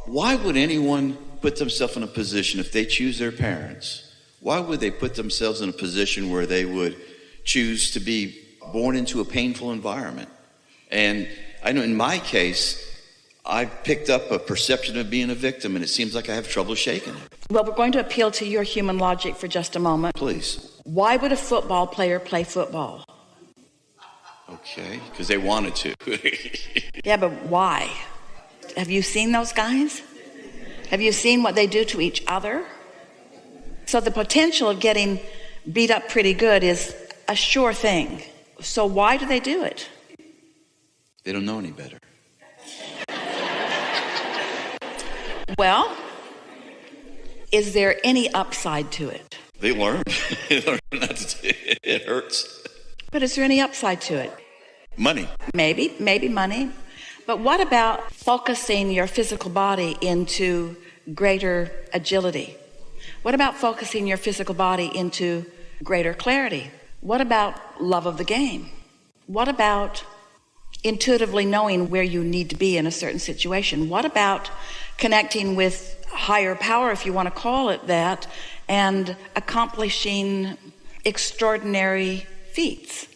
Why would anyone put themselves in a position, if they choose their parents, why would they put themselves in a position where they would choose to be born into a painful environment? And I know in my case, I picked up a perception of being a victim, and it seems like I have trouble shaking it. Well, we're going to appeal to your human logic for just a moment. Please. Why would a football player play football? Okay, because they wanted to. Yeah, but why? Have you seen those guys? Have you seen what they do to each other? So the potential of getting beat up pretty good is a sure thing. So why do they do it? They don't know any better. Well, is there any upside to it? They learn. They learn not to do it. It hurts. But is there any upside to it? Money. Maybe money. But what about focusing your physical body into greater agility? What about focusing your physical body into greater clarity? What about love of the game? What about intuitively knowing where you need to be in a certain situation? What about connecting with higher power, if you want to call it that, and accomplishing extraordinary feats?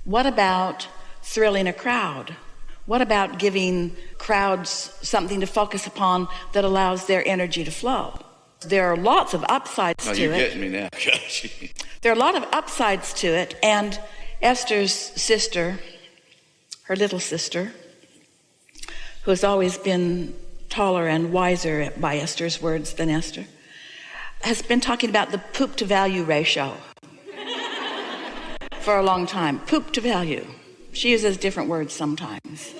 What about thrilling a crowd? What about giving crowds something to focus upon that allows their energy to flow? There are lots of upsides to it. You're getting me now. There are a lot of upsides to it, and Esther's sister, her little sister, who has always been taller and wiser by Esther's words than Esther, has been talking about the poop to value ratio for a long time. Poop to value. She uses different words sometimes.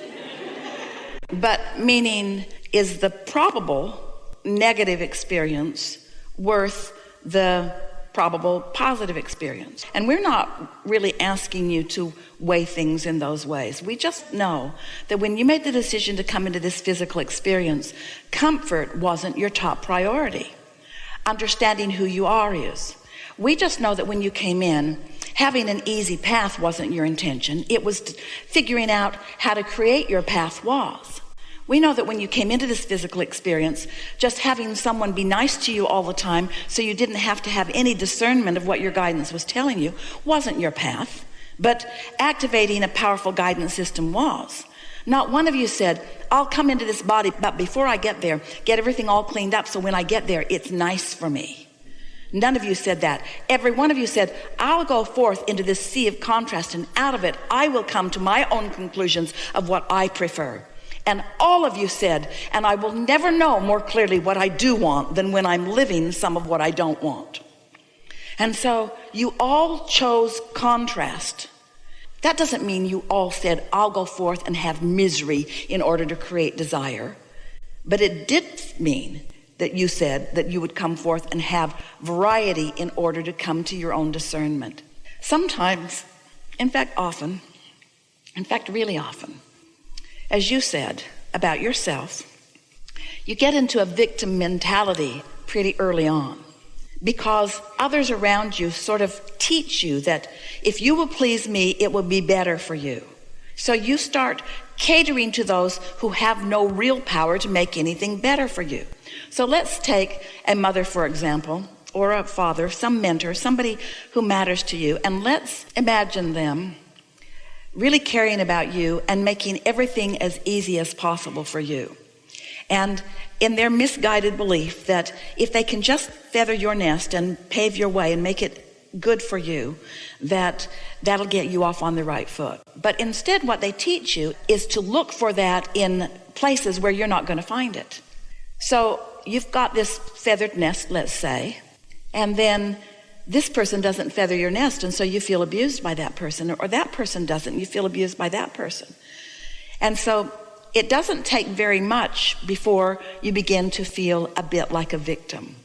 But meaning, is the probable negative experience worth the probable positive experience? And we're not really asking you to weigh things in those ways. We just know that when you made the decision to come into this physical experience, comfort wasn't your top priority. Understanding who you are is. We just know that when you came in, having an easy path wasn't your intention. It was figuring out how to create your path was. We know that when you came into this physical experience, just having someone be nice to you all the time so you didn't have to have any discernment of what your guidance was telling you wasn't your path. But activating a powerful guidance system was. Not one of you said, I'll come into this body, but before I get there, get everything all cleaned up so when I get there, it's nice for me. None of you said that. Every one of you said, I'll go forth into this sea of contrast, and out of it, I will come to my own conclusions of what I prefer. And all of you said, and I will never know more clearly what I do want than when I'm living some of what I don't want. And so you all chose contrast. That doesn't mean you all said, I'll go forth and have misery in order to create desire. But it did mean that you said that you would come forth and have variety in order to come to your own discernment. Sometimes, in fact often, really often, as you said about yourself, you get into a victim mentality pretty early on because others around you sort of teach you that if you will please me, it will be better for you. So you start catering to those who have no real power to make anything better for you. So let's take a mother, for example, or a father, some mentor, somebody who matters to you, and let's imagine them really caring about you and making everything as easy as possible for you. And in their misguided belief that if they can just feather your nest and pave your way and make it good for you, that'll get you off on the right foot. But instead, what they teach you is to look for that in places where you're not going to find it. So you've got this feathered nest, let's say, and then this person doesn't feather your nest, and so you feel abused by that person, or that person doesn't, you feel abused by that person. And so it doesn't take very much before you begin to feel a bit like a victim.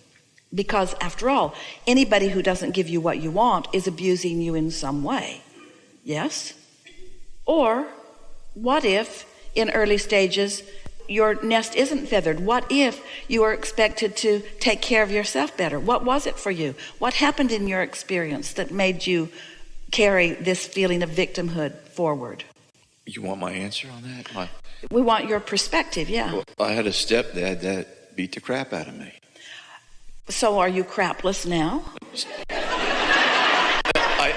Because after all, anybody who doesn't give you what you want is abusing you in some way. Yes? Or what if in early stages your nest isn't feathered? What if you are expected to take care of yourself better? What was it for you? What happened in your experience that made you carry this feeling of victimhood forward? You want my answer on that? We want your perspective, yeah. Well, I had a stepdad that beat the crap out of me. So are you crapless now?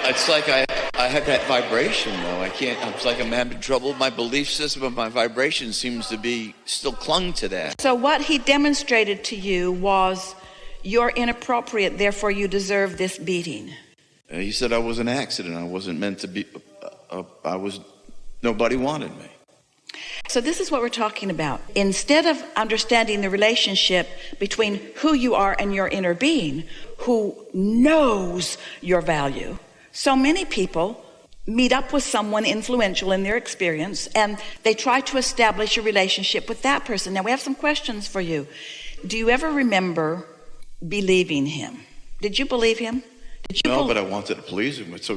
It's like I had that vibration, though. It's like I'm having trouble. My belief system of my vibration seems to be still clung to that. So what he demonstrated to you was you're inappropriate, therefore you deserve this beating. He said I was an accident. I wasn't meant to be. Nobody wanted me. So this is what we're talking about. Instead of understanding the relationship between who you are and your inner being, who knows your value, so many people meet up with someone influential in their experience and they try to establish a relationship with that person. Now we have some questions for you. Do you ever remember believing him? Did you believe him? No, but I wanted to please him. So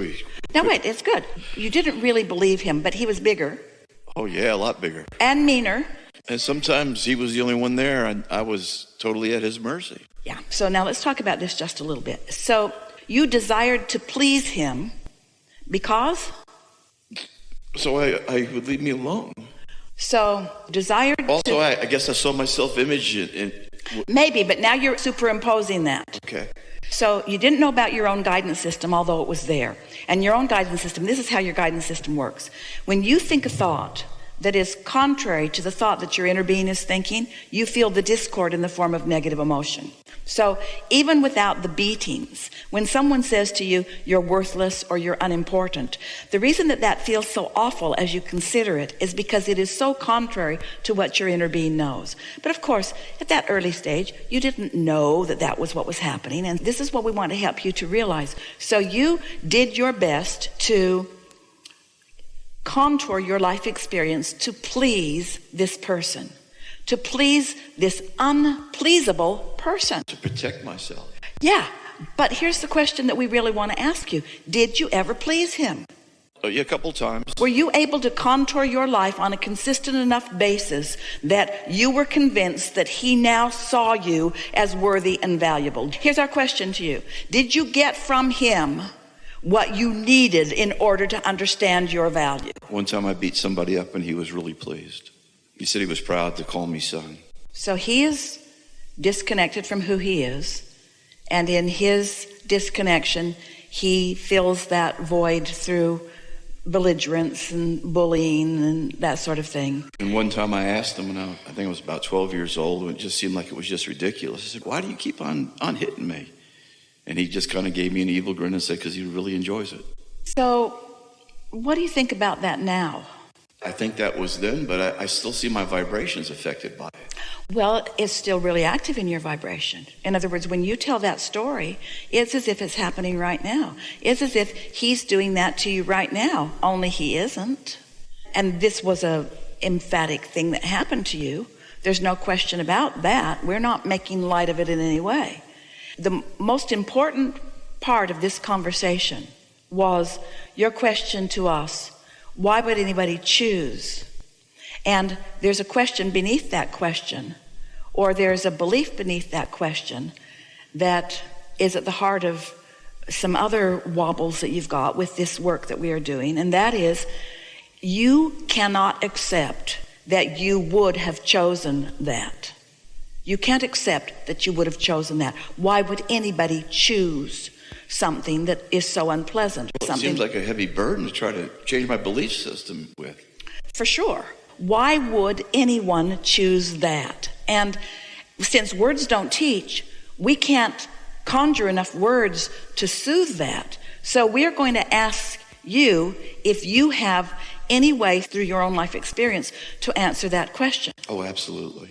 Now wait, it's good. You didn't really believe him, but he was bigger. Oh yeah, a lot bigger. And meaner. And sometimes he was the only one there and I was totally at his mercy. Yeah, so now let's talk about this just a little bit. So you desired to please him because? So I would leave me alone. So desired also, I guess I saw my self-image in maybe, but now you're superimposing that. Okay. So you didn't know about your own guidance system, although it was there. And your own guidance system, this is how your guidance system works. When you think a thought that is contrary to the thought that your inner being is thinking, you feel the discord in the form of negative emotion. So even without the beatings, when someone says to you, you're worthless or you're unimportant, the reason that that feels so awful as you consider it is because it is so contrary to what your inner being knows. But of course, at that early stage, you didn't know that that was what was happening. And this is what we want to help you to realize. So you did your best to contour your life experience to please this person, to please this unpleasable person. To protect myself. Yeah, but here's the question that we really want to ask you. Did you ever please him? Oh, yeah, a couple times. Were you able to contour your life on a consistent enough basis that you were convinced that he now saw you as worthy and valuable? Here's our question to you. Did you get from him what you needed in order to understand your value? One time I beat somebody up and he was really pleased. He said he was proud to call me son. So he is disconnected from who he is, and in his disconnection, he fills that void through belligerence and bullying and that sort of thing. And one time I asked him, and I think I was about 12 years old, and it just seemed like it was just ridiculous. I said, why do you keep on hitting me? And he just kind of gave me an evil grin and said, because he really enjoys it. So what do you think about that now? I think that was then, but I still see my vibrations affected by it. Well, it's still really active in your vibration. In other words, when you tell that story, it's as if it's happening right now. It's as if he's doing that to you right now, only he isn't. And this was a emphatic thing that happened to you. There's no question about that. We're not making light of it in any way. The most important part of this conversation was your question to us, why would anybody choose? And there's a question beneath that question, or there's a belief beneath that question that is at the heart of some other wobbles that you've got with this work that we are doing, and that is you cannot accept that you would have chosen that. You can't accept that you would have chosen that. Why would anybody choose something that is so unpleasant? Well, it seems like a heavy burden to try to change my belief system with. For sure. Why would anyone choose that? And since words don't teach, we can't conjure enough words to soothe that. So we're going to ask you if you have any way through your own life experience to answer that question. Oh, absolutely.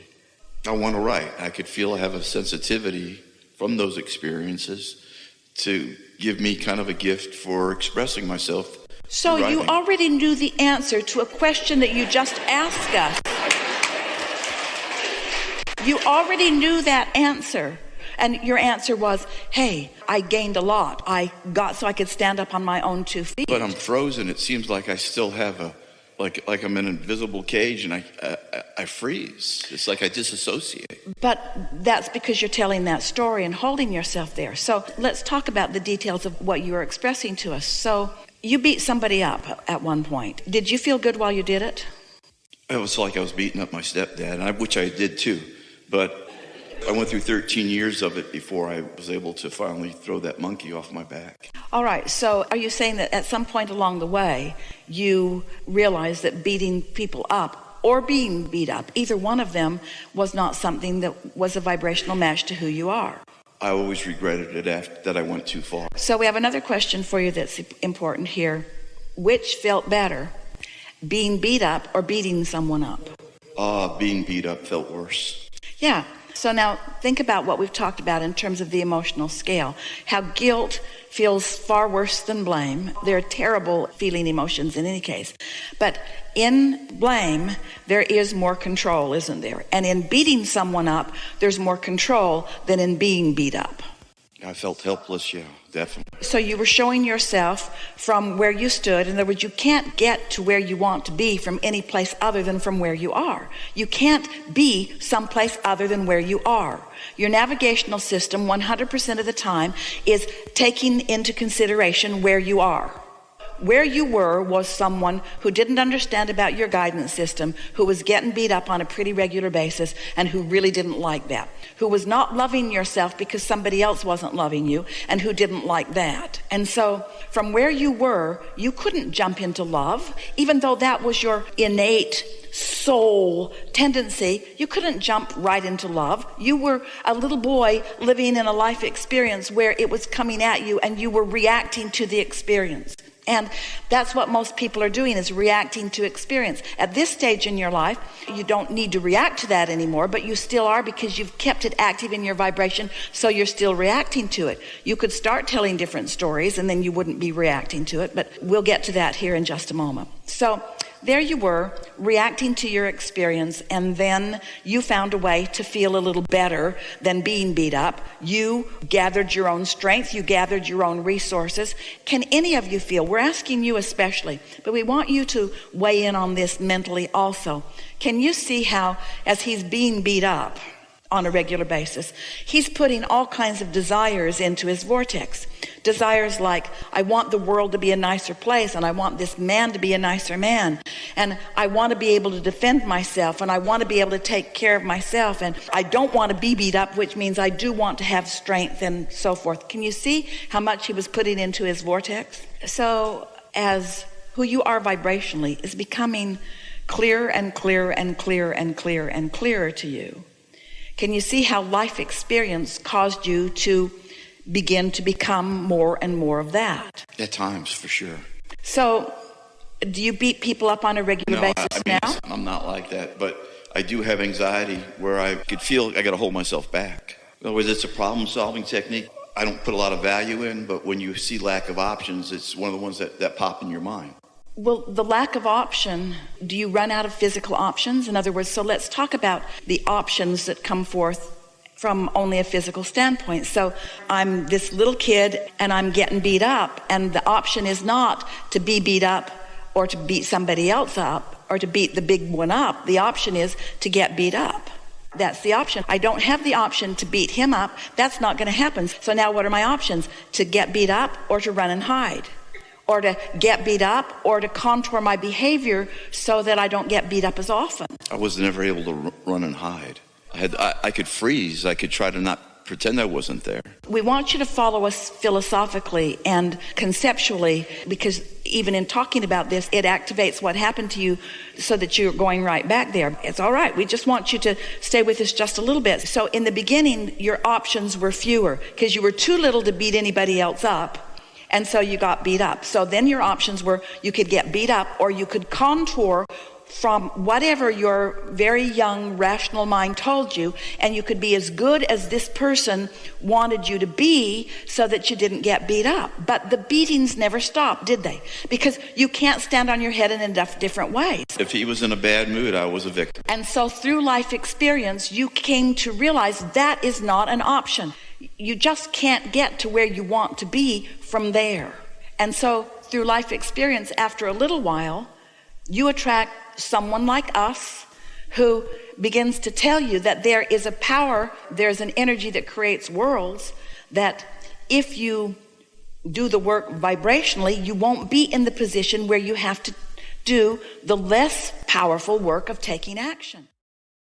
I want to write. I could feel I have a sensitivity from those experiences to give me kind of a gift for expressing myself. So you already knew the answer to a question that you just asked us. You already knew that answer. And your answer was, hey, I gained a lot. I got so I could stand up on my own 2 feet. But I'm frozen. It seems like I still have like I'm in an invisible cage and I freeze. It's like I disassociate. But that's because you're telling that story and holding yourself there. So let's talk about the details of what you are expressing to us. So You beat somebody up at one point. Did you feel good while you did it? It was like I was beating up my stepdad, which I did too. But I went through 13 years of it before I was able to finally throw that monkey off my back. All right, so are you saying that at some point along the way, you realized that beating people up or being beat up, either one of them was not something that was a vibrational match to who you are? I always regretted it after that I went too far. So we have another question for you that's important here. Which felt better, being beat up or beating someone up? Being beat up felt worse. Yeah. So now think about what we've talked about in terms of the emotional scale. How guilt feels far worse than blame. They're terrible feeling emotions in any case. But in blame, there is more control, isn't there? And in beating someone up, there's more control than in being beat up. I felt helpless, yeah, definitely. So you were showing yourself from where you stood. In other words, you can't get to where you want to be from any place other than from where you are. You can't be someplace other than where you are. Your navigational system 100% of the time is taking into consideration where you are. Where you were was someone who didn't understand about your guidance system, who was getting beat up on a pretty regular basis, and who really didn't like that, who was not loving yourself because somebody else wasn't loving you, and who didn't like that. And so from where you were, you couldn't jump into love, even though that was your innate soul tendency. You couldn't jump right into love. You were a little boy living in a life experience where it was coming at you and you were reacting to the experience. And that's what most people are doing, is reacting to experience. At this stage in your life, you don't need to react to that anymore, but you still are, because you've kept it active in your vibration, so you're still reacting to it. You could start telling different stories and then you wouldn't be reacting to it, but we'll get to that here in just a moment. So there you were, reacting to your experience, and then you found a way to feel a little better than being beat up. You gathered your own strength, you gathered your own resources. Can any of you feel, we're asking you especially, but we want you to weigh in on this mentally also. Can you see how, as he's being beat up on a regular basis, he's putting all kinds of desires into his vortex? Desires like, I want the world to be a nicer place, and I want this man to be a nicer man, and I want to be able to defend myself, and I want to be able to take care of myself, and I don't want to be beat up, which means I do want to have strength and so forth. Can you see how much he was putting into his vortex? So as who you are vibrationally is becoming clearer and clearer and clearer and clearer and clearer to you. Can you see how life experience caused you to begin to become more and more of that? At times, for sure. So, do you beat people up on a regular basis now? I'm not like that, but I do have anxiety where I could feel I got to hold myself back. In other words, it's a problem-solving technique I don't put a lot of value in, but when you see lack of options, it's one of the ones that pop in your mind. Well, the lack of option, do you run out of physical options? In other words, so let's talk about the options that come forth from only a physical standpoint. So I'm this little kid and I'm getting beat up, and the option is not to be beat up or to beat somebody else up or to beat the big one up. The option is to get beat up. That's the option. I don't have the option to beat him up. That's not going to happen. So now what are my options? To get beat up or to run and hide? Or to get beat up, or to contour my behavior so that I don't get beat up as often. I was never able to run and hide. I could freeze. I could try to not pretend I wasn't there. We want you to follow us philosophically and conceptually, because even in talking about this, it activates what happened to you so that you're going right back there. It's all right. We just want you to stay with us just a little bit. So in the beginning, your options were fewer because you were too little to beat anybody else up. And so you got beat up. So then your options were, you could get beat up, or you could contour from whatever your very young rational mind told you, and you could be as good as this person wanted you to be so that you didn't get beat up. But the beatings never stopped, did they? Because you can't stand on your head in enough different ways. If he was in a bad mood, I was a victim. And so through life experience, you came to realize that is not an option. You just can't get to where you want to be from there. And so through life experience, after a little while, you attract someone like us who begins to tell you that there is a power, there's an energy that creates worlds, that if you do the work vibrationally, you won't be in the position where you have to do the less powerful work of taking action.